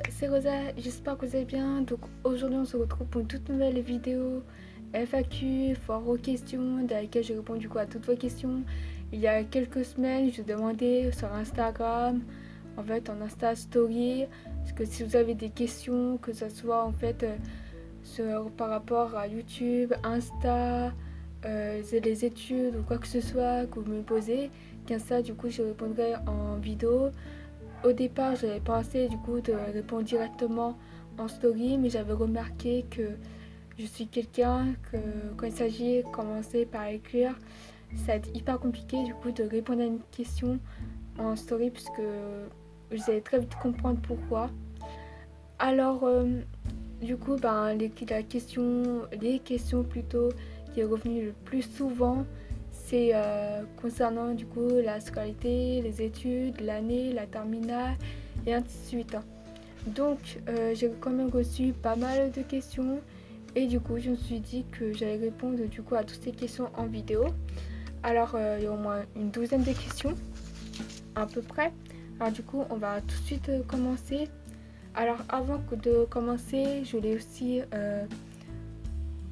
C'est Rosa, j'espère que vous allez bien. Donc aujourd'hui on se retrouve pour une toute nouvelle vidéo FAQ, foire aux questions, dans laquelle je réponds du coup à toutes vos questions. Il y a quelques semaines, je demandais sur Instagram, en fait en Insta Story, parce que si vous avez des questions, que ce soit en fait par rapport à YouTube, Insta, les études ou quoi que ce soit que vous me posez, qu'à ça du coup je répondrai en vidéo. Au départ, j'avais pensé du coup de répondre directement en story, mais j'avais remarqué que je suis quelqu'un que quand il s'agit de commencer par écrire, ça va être hyper compliqué du coup de répondre à une question en story puisque vous allez très vite comprendre pourquoi. Alors du coup, les questions plutôt qui est revenue le plus souvent, c'est concernant du coup la scolarité, les études, l'année, la terminale et ainsi de suite. Donc j'ai quand même reçu pas mal de questions et du coup je me suis dit que j'allais répondre du coup à toutes ces questions en vidéo. Alors il y a au moins une douzaine de questions à peu près. Alors du coup on va tout de suite commencer. Alors avant de commencer, je voulais aussi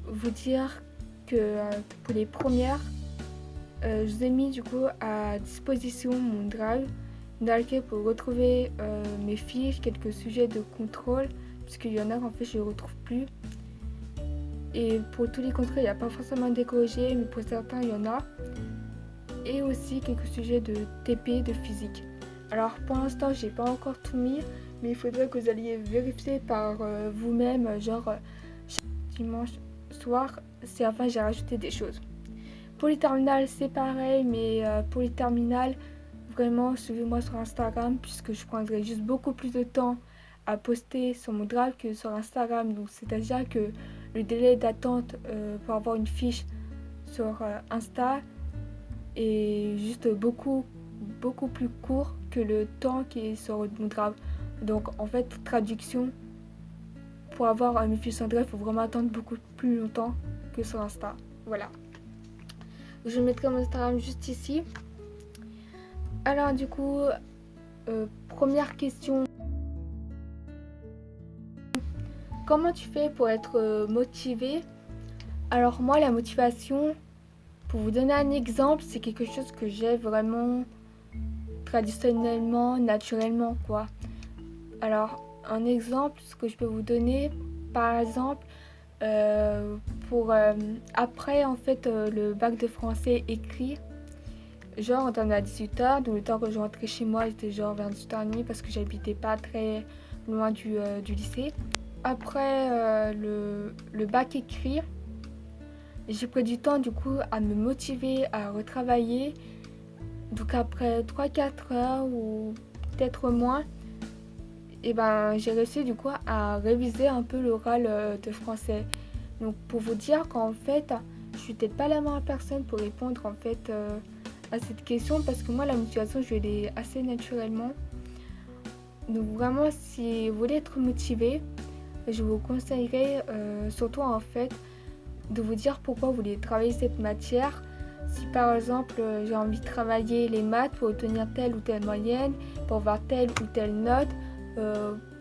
vous dire que pour les premières, je vous ai mis du coup à disposition mon drive dans lequel vous pouvez retrouver mes fiches, quelques sujets de contrôle, puisqu'il y en a en fait je ne les retrouve plus. Et pour tous les contrôles, il n'y a pas forcément décorrigé, mais pour certains, il y en a. Et aussi quelques sujets de TP, de physique. Alors pour l'instant, j'ai pas encore tout mis, mais il faudrait que vous alliez vérifier par vous-même, genre chaque dimanche soir, si enfin j'ai rajouté des choses. Pour les terminales, c'est pareil, mais pour les terminales, vraiment, suivez-moi sur Instagram, puisque je prendrai juste beaucoup plus de temps à poster sur mon drive que sur Instagram. Donc c'est-à-dire que le délai d'attente pour avoir une fiche sur Insta est juste beaucoup plus court que le temps qui est sur mon drive. Donc en fait, traduction, pour avoir mes fiches sur drive, il faut vraiment attendre beaucoup plus longtemps que sur Insta. Voilà. Je mettrai mon Instagram juste ici. Alors du coup, première question. Comment tu fais pour être motivé? Alors moi, la motivation, pour vous donner un exemple, c'est quelque chose que j'ai vraiment traditionnellement, naturellement, quoi. Alors, un exemple, ce que je peux vous donner, par exemple, pour après en fait le bac de français écrit, genre on termine à 18h, donc le temps que je rentrais chez moi, j'étais genre vers 18h30 parce que j'habitais pas très loin du lycée. Après le bac écrit, j'ai pris du temps du coup à me motiver à retravailler. Donc après 3-4 heures ou peut-être moins, et ben j'ai réussi du coup à réviser un peu l'oral de français. Donc pour vous dire qu'en fait, je suis peut-être pas la meilleure personne pour répondre en fait à cette question parce que moi la motivation je l'ai assez naturellement. Donc vraiment si vous voulez être motivé, je vous conseillerais surtout en fait de vous dire pourquoi vous voulez travailler cette matière. Si par exemple j'ai envie de travailler les maths pour obtenir telle ou telle moyenne, pour avoir telle ou telle note,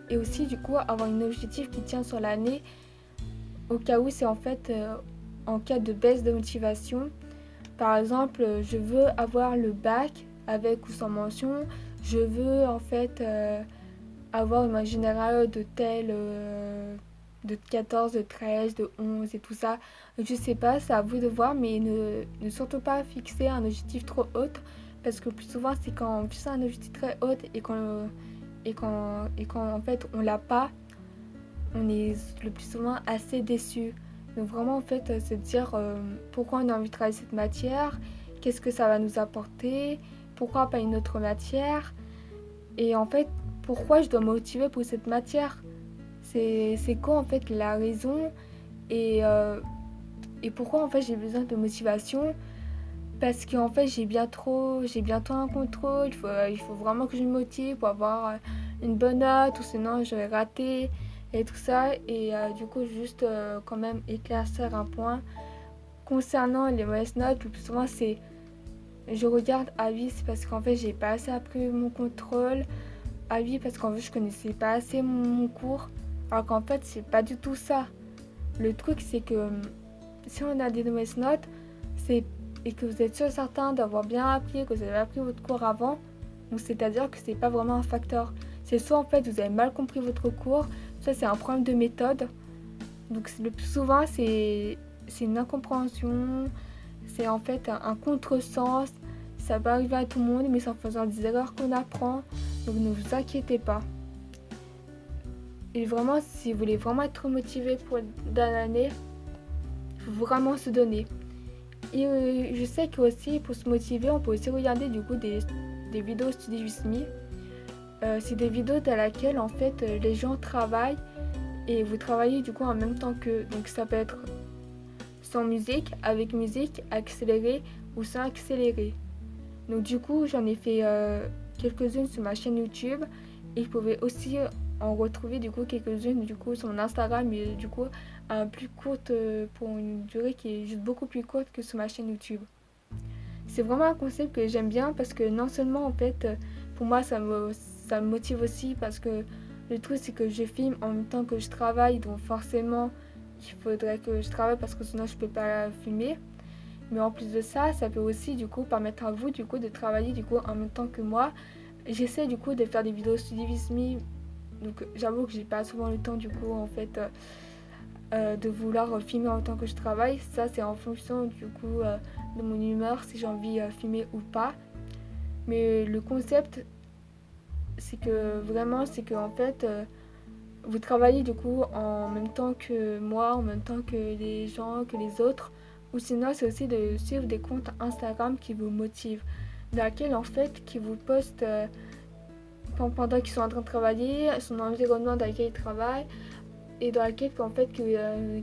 et aussi du coup avoir un objectif qui tient sur l'année, au cas où c'est en fait en cas de baisse de motivation. Par exemple, je veux avoir le bac avec ou sans mention, je veux en fait avoir une moyenne générale de telle de 14, de 13, de 11 et tout ça. Je sais pas, c'est à vous de voir, mais ne surtout pas fixer un objectif trop haut parce que le plus souvent c'est quand on fixe un objectif très haut et quand en fait on l'a pas, on est le plus souvent assez déçu. Donc vraiment en fait se dire pourquoi on a envie de travailler cette matière, qu'est-ce que ça va nous apporter, pourquoi pas une autre matière et en fait pourquoi je dois me motiver pour cette matière. C'est quoi en fait la raison et pourquoi en fait j'ai besoin de motivation parce qu'en fait j'ai bientôt un contrôle, il faut vraiment que je me motive pour avoir une bonne note ou sinon je vais rater et tout ça et du coup juste quand même éclaircir un point concernant les mauvaises notes. Le plus souvent je regarde à vie, c'est parce qu'en fait j'ai pas assez appris mon contrôle. avis parce qu'en fait je connaissais pas assez mon cours, alors qu'en fait c'est pas du tout ça. Le truc c'est que si on a des mauvaises notes, c'est et que vous êtes sûr et certain d'avoir bien appris, que vous avez appris votre cours avant, donc c'est-à-dire que c'est pas vraiment un facteur. C'est soit en fait vous avez mal compris votre cours, soit c'est un problème de méthode. Donc le plus souvent c'est une incompréhension, c'est en fait un contresens. Ça peut arriver à tout le monde, mais c'est en faisant des erreurs qu'on apprend. Donc ne vous inquiétez pas. Et vraiment, si vous voulez vraiment être motivé dans l'année, il faut vraiment se donner. Et je sais que aussi pour se motiver, on peut aussi regarder du coup des vidéos Study With Me. C'est des vidéos dans lesquelles en fait les gens travaillent et vous travaillez du coup en même temps qu'eux. Donc ça peut être sans musique, avec musique, accéléré ou sans accélérer. Donc du coup j'en ai fait quelques-unes sur ma chaîne YouTube et vous pouvez aussi en retrouver du coup quelques-unes du coup sur mon Instagram, mais du coup plus courte pour une durée qui est juste beaucoup plus courte que sur ma chaîne YouTube. C'est vraiment un concept que j'aime bien parce que non seulement en fait pour moi ça me motive aussi parce que le truc c'est que je filme en même temps que je travaille, donc forcément il faudrait que je travaille parce que sinon je peux pas filmer. Mais en plus de ça, ça peut aussi du coup permettre à vous du coup de travailler du coup en même temps que moi. J'essaie du coup de faire des vidéos Study With Me, donc j'avoue que j'ai pas souvent le temps du coup en fait de vouloir filmer en même temps que je travaille. Ça c'est en fonction du coup de mon humeur, si j'ai envie de filmer ou pas. Mais le concept c'est que vraiment c'est que en fait vous travaillez du coup en même temps que moi, en même temps que les gens, que les autres. Ou sinon c'est aussi de suivre des comptes Instagram qui vous motivent, dans lesquels en fait qui vous postent pendant qu'ils sont en train de travailler, son environnement dans lequel ils travaillent, et dans lequel en fait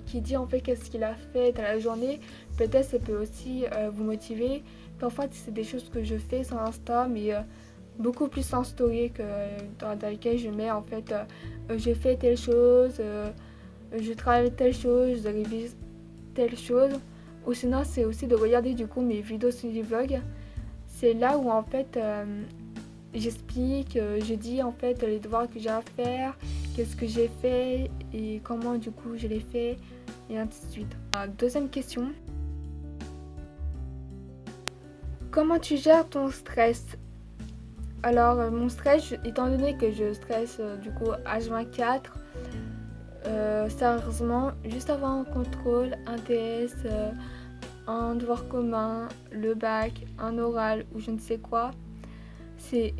qui dit en fait qu'est-ce qu'il a fait dans la journée. Peut-être ça peut aussi vous motiver. Parfois c'est des choses que je fais sur Insta, mais beaucoup plus en story que dans lesquelles je mets en fait j'ai fait telle chose, je travaille telle chose, je révise telle chose. Ou sinon c'est aussi de regarder du coup mes vidéos sur les vlogs. C'est là où en fait j'explique, je dis en fait les devoirs que j'ai à faire, qu'est-ce que j'ai fait et comment du coup je l'ai fait et ainsi de suite. Deuxième question. Comment tu gères ton stress? Alors mon stress, étant donné que je stresse du coup H24, sérieusement, juste avant un contrôle, un TS, un devoir commun, le bac, un oral ou je ne sais quoi, c'est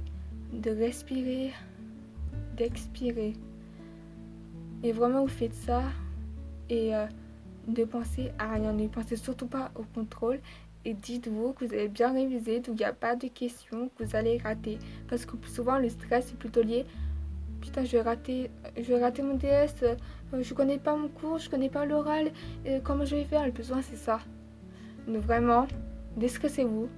de respirer, d'expirer. Et vraiment vous faites ça et ne pensez à rien, ne pensez surtout pas au contrôle et dites-vous que vous avez bien révisé, donc il n'y a pas de questions que vous allez rater. Parce que souvent le stress est plutôt lié, putain je vais rater mon TS, je connais pas mon cours, je connais pas l'oral, comment je vais faire? Le plus souvent c'est ça. Donc vraiment, déstressez-vous.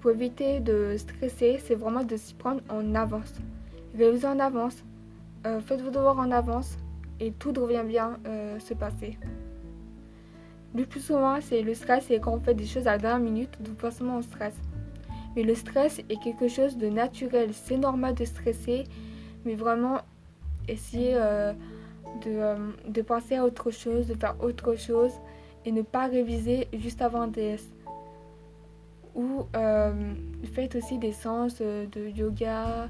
Pour éviter de stresser, c'est vraiment de s'y prendre en avance. Révisez en avance, faites vos devoirs en avance et tout devrait bien se passer. Le plus souvent, c'est le stress, c'est quand on fait des choses à la dernière minute, donc forcément on stresse. Mais le stress est quelque chose de naturel, c'est normal de stresser, mais vraiment essayez de penser à autre chose, de faire autre chose et ne pas réviser juste avant un DS. Ou faites aussi des séances de yoga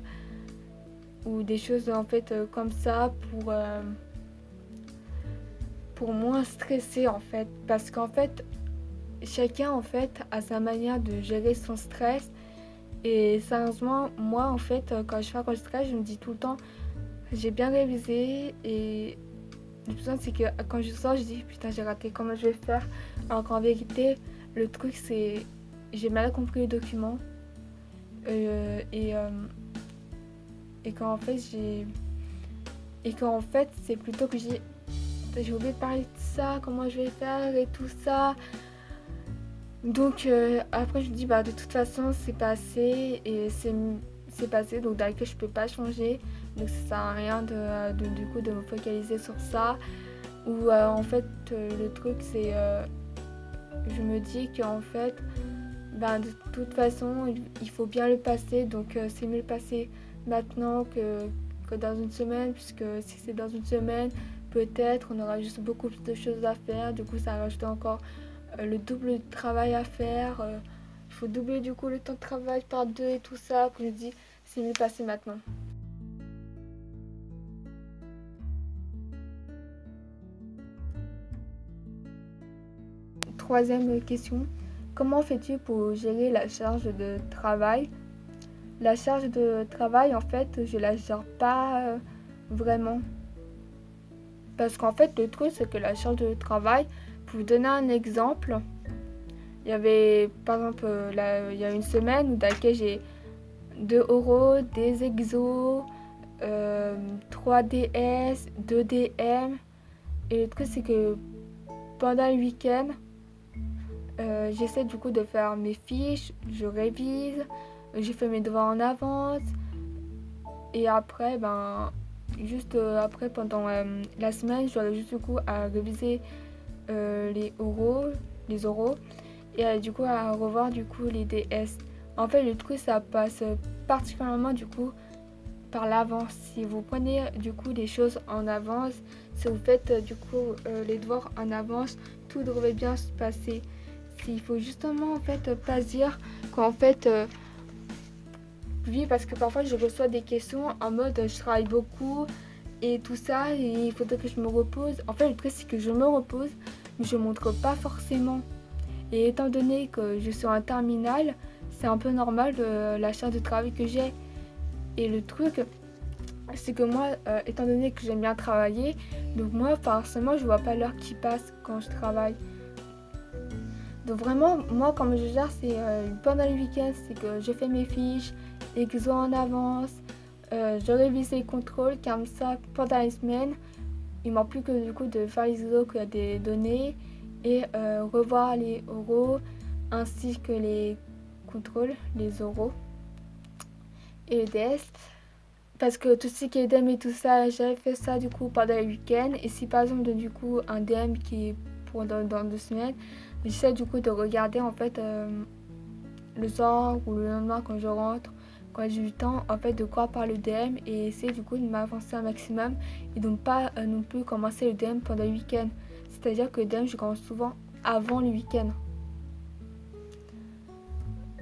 ou des choses en fait comme ça pour moins stresser en fait, parce qu'en fait chacun en fait a sa manière de gérer son stress. Et sérieusement moi en fait quand je stresse, je me dis tout le temps j'ai bien révisé, et le plus c'est que quand je sors je dis putain j'ai raté, comment je vais faire, alors qu'en vérité le truc c'est j'ai mal compris le document et qu'en fait c'est plutôt que j'ai oublié de parler de ça, comment je vais faire et tout ça. Donc après je me dis bah de toute façon c'est passé et c'est passé, donc dans lequel je peux pas changer, donc ça sert à rien du coup de me focaliser sur ça. Ou en fait le truc c'est je me dis qu'en fait de toute façon il faut bien le passer, donc c'est mieux le passer maintenant que dans une semaine, puisque si c'est dans une semaine, peut-être on aura juste beaucoup plus de choses à faire. Du coup, ça rajoute encore le double de travail à faire. Il faut doubler du coup le temps de travail par 2 et tout ça. Après, je me dis, c'est mieux passé maintenant. Troisième question. Comment fais-tu pour gérer la charge de travail? La charge de travail, en fait, je la gère pas vraiment. Parce qu'en fait, le truc, c'est que la charge de travail, pour vous donner un exemple, il y avait, par exemple, il y a une semaine dans laquelle j'ai 2 euros, des exos, 3 DS, 2 DM. Et le truc, c'est que pendant le week-end, j'essaie du coup de faire mes fiches, je révise, j'ai fait mes devoirs en avance. Et après, juste après, pendant la semaine, j'aurais juste du coup à réviser les oraux et du coup à revoir du coup les DS. En fait, le truc, ça passe particulièrement du coup par l'avance. Si vous prenez du coup les choses en avance, si vous faites du coup les devoirs en avance, tout devrait bien se passer. Il faut justement en fait pas dire qu'en fait oui, parce que parfois je reçois des questions en mode je travaille beaucoup et tout ça et il faudrait que je me repose. En fait, le truc c'est que je me repose, mais je montre pas forcément. Et étant donné que je suis en terminale, c'est un peu normal la charge de travail que j'ai. Et le truc, c'est que moi, étant donné que j'aime bien travailler, donc moi, forcément, je vois pas l'heure qui passe quand je travaille. Donc vraiment, moi, comme je gère, c'est pendant le week-end, c'est que je fais mes fiches, exos en avance, je révise les contrôles, comme ça, pendant les semaines, il ne manque plus que du coup de faire les exos, qu'il y a des données, et revoir les oraux, ainsi que les contrôles, les oraux et les DS. Parce que tout ce qui est DM et tout ça, j'avais fait ça du coup pendant le week-end. Et si par exemple du coup un DM qui est pour dans 2 semaines, j'essaie du coup de regarder en fait le soir ou le lendemain quand je rentre, quand j'ai du temps, en fait de quoi parle le DM et essayer du coup de m'avancer un maximum et donc pas non plus commencer le DM pendant le week-end. C'est-à-dire que le DM je commence souvent avant le week-end.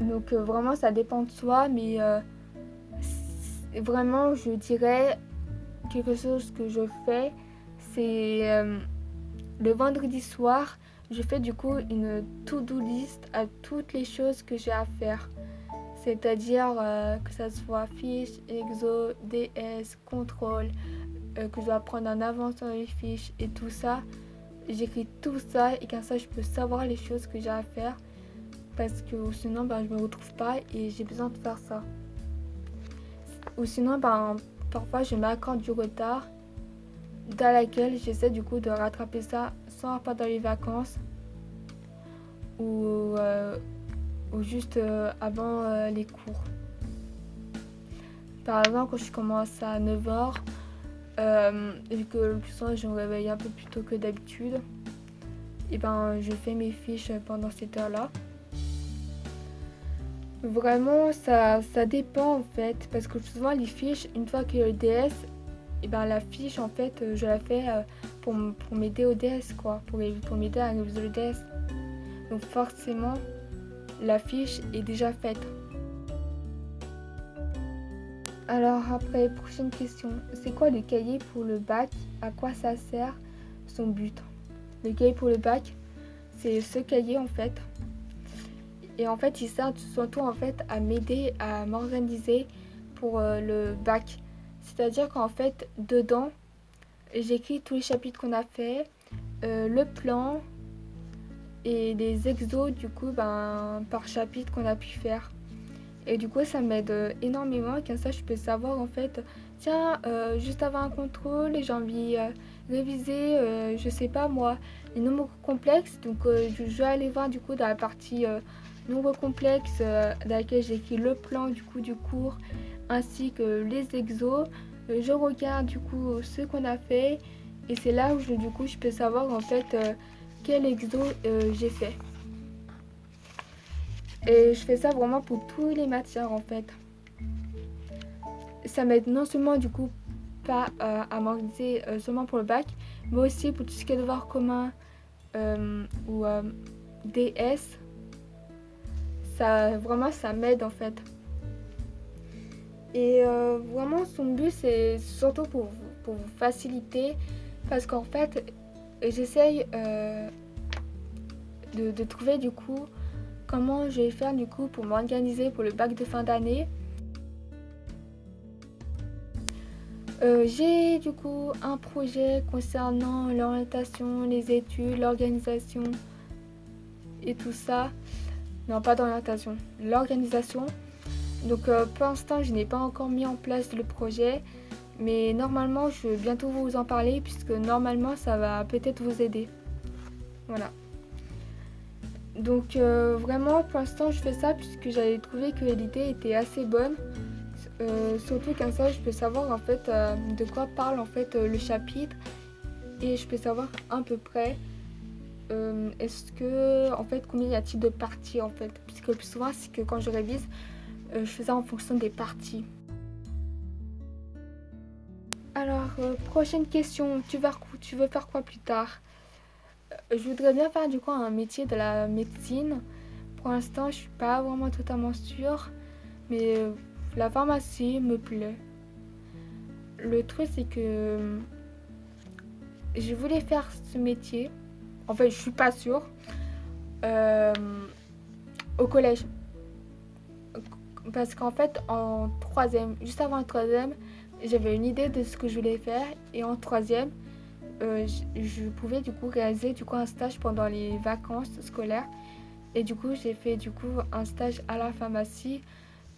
Donc vraiment ça dépend de soi, mais vraiment je dirais quelque chose que je fais, c'est le vendredi soir, je fais du coup une to-do list à toutes les choses que j'ai à faire. C'est-à-dire que ça soit fiches, exo, DS, contrôle, que je dois prendre en avance dans les fiches et tout ça. J'écris tout ça et comme ça je peux savoir les choses que j'ai à faire parce que sinon je me retrouve pas et j'ai besoin de faire ça. Ou sinon parfois je m'accorde du retard dans laquelle j'essaie du coup de rattraper ça soit pendant les vacances ou juste avant les cours. Par exemple, quand je commence à 9h, vu que le plus souvent je me réveille un peu plus tôt que d'habitude, et je fais mes fiches pendant cette heure-là. Vraiment, ça dépend en fait, parce que souvent les fiches, une fois que le DS, la fiche en fait, je la fais pour m'aider au DS quoi, pour m'aider à réviser le DS. Donc forcément, la fiche est déjà faite. Alors après, prochaine question. C'est quoi le cahier pour le bac? À quoi ça sert? Son but? Le cahier pour le bac, c'est ce cahier en fait. Et en fait, il sert surtout en fait à m'aider à m'organiser pour le bac. C'est-à-dire qu'en fait, dedans, j'écris tous les chapitres qu'on a fait, le plan et les exos du coup par chapitre qu'on a pu faire. Et du coup, ça m'aide énormément. Comme ça, je peux savoir en fait, tiens, juste avant un contrôle, j'ai envie de réviser, je sais pas moi, les nombres complexes. Donc, je vais aller voir du coup dans la partie nombres complexes dans laquelle j'écris le plan du coup du cours ainsi que les exos. Je regarde du coup ce qu'on a fait et c'est là où je peux savoir en fait quel exo j'ai fait. Et je fais ça vraiment pour toutes les matières en fait. ça m'aide non seulement du coup pas à m'organiser seulement pour le bac, mais aussi pour tout ce qui est devoir commun ou DS. Ça vraiment ça m'aide en fait. Et vraiment son but c'est surtout pour vous faciliter parce qu'en fait j'essaye de trouver du coup comment je vais faire du coup pour m'organiser pour le bac de fin d'année. J'ai du coup un projet concernant l'orientation, les études, l'organisation et tout ça. Non, pas d'orientation, l'organisation. Donc pour l'instant, je n'ai pas encore mis en place le projet, mais normalement, je vais bientôt vous en parler puisque normalement, ça va peut-être vous aider. Voilà. Donc vraiment, pour l'instant, je fais ça puisque j'avais trouvé que l'idée était assez bonne. Surtout comme ça, je peux savoir en fait de quoi parle en fait le chapitre et je peux savoir à peu près est-ce que en fait combien y a-t-il de parties en fait, puisque le plus souvent c'est que quand je révise, je fais ça en fonction des parties. Alors prochaine question, tu veux faire quoi plus tard? Je voudrais bien faire du coup un métier de la médecine. Pour l'instant, je suis pas vraiment totalement sûre, mais la pharmacie me plaît. Le truc c'est que je voulais faire ce métier. En fait, je suis pas sûre. Au collège. Parce qu'en fait, en troisième, juste avant le troisième, j'avais une idée de ce que je voulais faire. Et en troisième, je pouvais du coup réaliser du coup un stage pendant les vacances scolaires. Et du coup, j'ai fait du coup un stage à la pharmacie.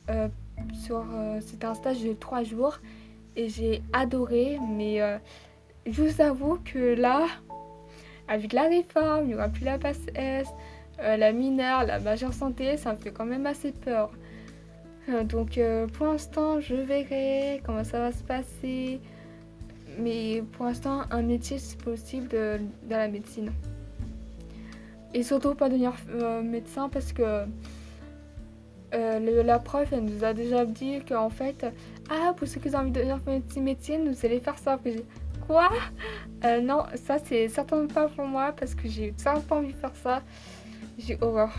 C'était un stage de 3 jours. Et j'ai adoré. Mais je vous avoue que là, avec la réforme, il n'y aura plus la passe S, la mineure, la majeure santé, ça me fait quand même assez peur. Donc pour l'instant, je verrai comment ça va se passer. Mais pour l'instant, un métier, c'est possible dans la médecine. Et surtout pas devenir médecin parce que la prof, elle nous a déjà dit qu'en fait, pour ceux qui ont envie de devenir médecine, vous allez faire ça. Après, quoi? Non, ça c'est certainement pas pour moi parce que j'ai certainement pas envie de faire ça. J'ai horreur.